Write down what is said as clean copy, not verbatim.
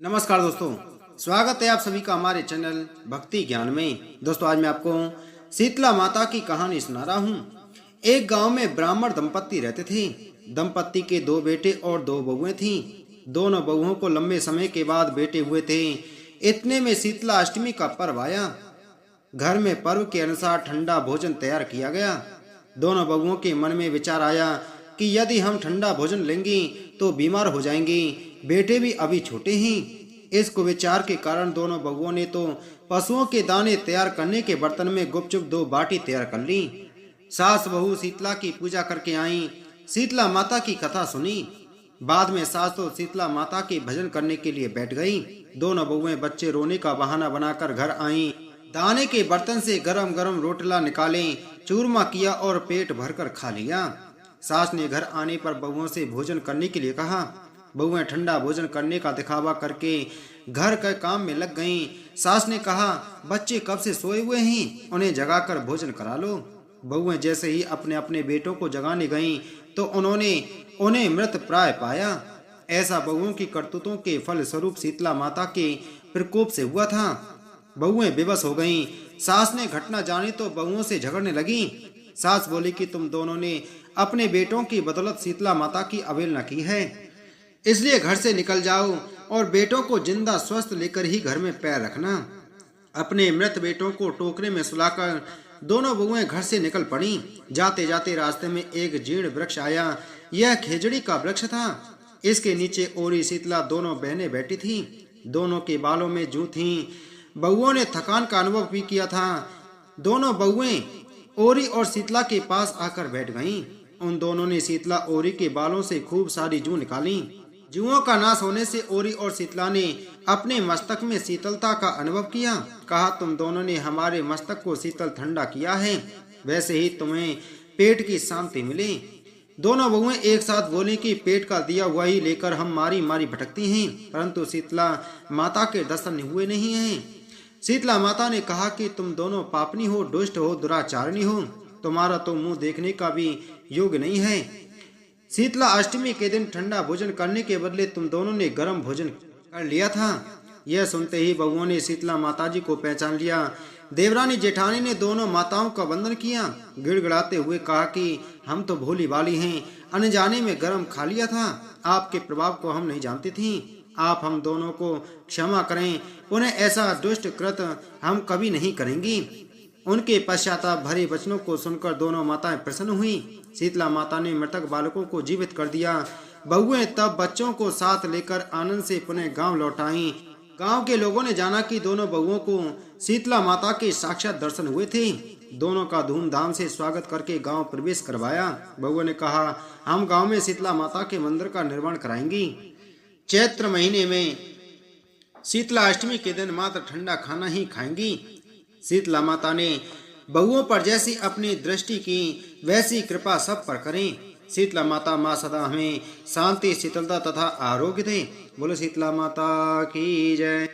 नमस्कार दोस्तों, स्वागत है आप सभी का हमारे चैनल भक्ति ज्ञान में। दोस्तों आज मैं आपको शीतला माता की कहानी सुना रहा हूँ। एक गांव में ब्राह्मण दंपत्ति रहते थे। दंपत्ति के दो बेटे और दो बहुएं थीं। दोनों बहुओं को लंबे समय के बाद बेटे हुए थे। इतने में शीतला अष्टमी का पर्व आया। घर में पर्व के अनुसार ठंडा भोजन तैयार किया गया। दोनों बहुओं के मन में विचार आया कि यदि हम ठंडा भोजन लेंगे तो बीमार हो जाएंगे। बेटे भी अभी छोटे हैं। इस कुविचार के कारण दोनों बहुओं ने तो पशुओं के दाने तैयार करने के बर्तन में गुपचुप दो बाटी तैयार कर ली। सास बहू शीतला की पूजा करके आईं। शीतला माता की कथा सुनी। बाद में सास तो शीतला माता के भजन करने के लिए बैठ गई। दोनों बहुएं बच्चे रोने का बहाना बनाकर घर आईं। दाने के बर्तन से गरम गरम रोटला निकाले, चूरमा किया और पेट भरकर खा लिया। सास ने घर आने पर बहुओं से भोजन करने के लिए कहा। बहुएं ठंडा भोजन करने का दिखावा करके घर के काम में लग गईं। सास ने कहा, बच्चे कब से सोए हुए हैं, उन्हें जगाकर भोजन करा लो। बहुएं जैसे ही अपने अपने बेटों को जगाने गईं तो उन्होंने उन्हें मृत प्राय पाया। ऐसा बहुओं की करतूतों के फल स्वरूप शीतला माता के प्रकोप से हुआ था। बहुएं बेबस हो गईं। सास ने घटना जानी तो बहुओं से झगड़ने लगी। सास बोली कि तुम दोनों ने अपने बेटों की बदौलत शीतला माता की अवहेलना की है, इसलिए घर से निकल जाओ और बेटों को जिंदा स्वस्थ लेकर ही घर में पैर रखना। अपने मृत बेटों को टोकरे में सुलाकर दोनों बहुएं घर से निकल पड़ी। जाते जाते रास्ते में एक जीर्ण वृक्ष आया। यह खेजड़ी का वृक्ष था। इसके नीचे ओरी शीतला दोनों बहनें बैठी थीं। दोनों के बालों में जूं थीं। बहुओं ने थकान का अनुभव भी किया था। दोनों बहुएं ओरी और शीतला के पास आकर बैठ गईं। उन दोनों ने शीतला ओरी के बालों से खूब सारी जूं निकाली। जुओं का नाश होने से ओरी और शीतला ने अपने मस्तक में शीतलता का अनुभव किया। कहा, तुम दोनों ने हमारे मस्तक को शीतल ठंडा किया है, वैसे ही तुम्हें पेट की शांति मिले। दोनों बहुएं एक साथ बोली कि पेट का दिया हुआ ही लेकर हम मारी मारी भटकती हैं, परंतु शीतला माता के दर्शन हुए नहीं हैं। शीतला माता ने कहा कि तुम दोनों पापनी हो, दुष्ट हो, दुराचारिणी हो। तुम्हारा तो मुंह देखने का भी योग्य नहीं है। शीतला अष्टमी के दिन ठंडा भोजन करने के बदले तुम दोनों ने गर्म भोजन कर लिया था। यह सुनते ही बहुओं ने शीतला माताजी को पहचान लिया। देवरानी जेठानी ने दोनों माताओं का वंदन किया। गिड़गिड़ाते हुए कहा कि हम तो भोली भाली हैं, अनजाने में गर्म खा लिया था। आपके प्रभाव को हम नहीं जानती थीं। आप हम दोनों को क्षमा करें, उन्हें ऐसा दुष्ट कृत हम कभी नहीं करेंगी। उनके पश्चाताप भरे वचनों को सुनकर दोनों माताएं प्रसन्न हुई। शीतला माता ने मृतक बालकों को जीवित कर दिया। बहुएं तब बच्चों को साथ लेकर आनंद से पुनः गांव लौट आईं। गांव के लोगों ने जाना कि दोनों बहुओं को शीतला माता के साक्षात दर्शन हुए थे। दोनों का धूमधाम से स्वागत करके गांव प्रवेश करवाया। बहुओं ने कहा, हम गांव में शीतला माता के मंदिर का निर्माण कराएंगी। चैत्र महीने में शीतला अष्टमी के दिन मात्र ठंडा खाना ही खाएंगी। शीतला माता ने बहुओं पर जैसी अपनी दृष्टि की वैसी कृपा सब पर करें। शीतला माता माँ सदा हमें शांति, शीतलता तथा आरोग्य दे। बोलो शीतला माता की जय।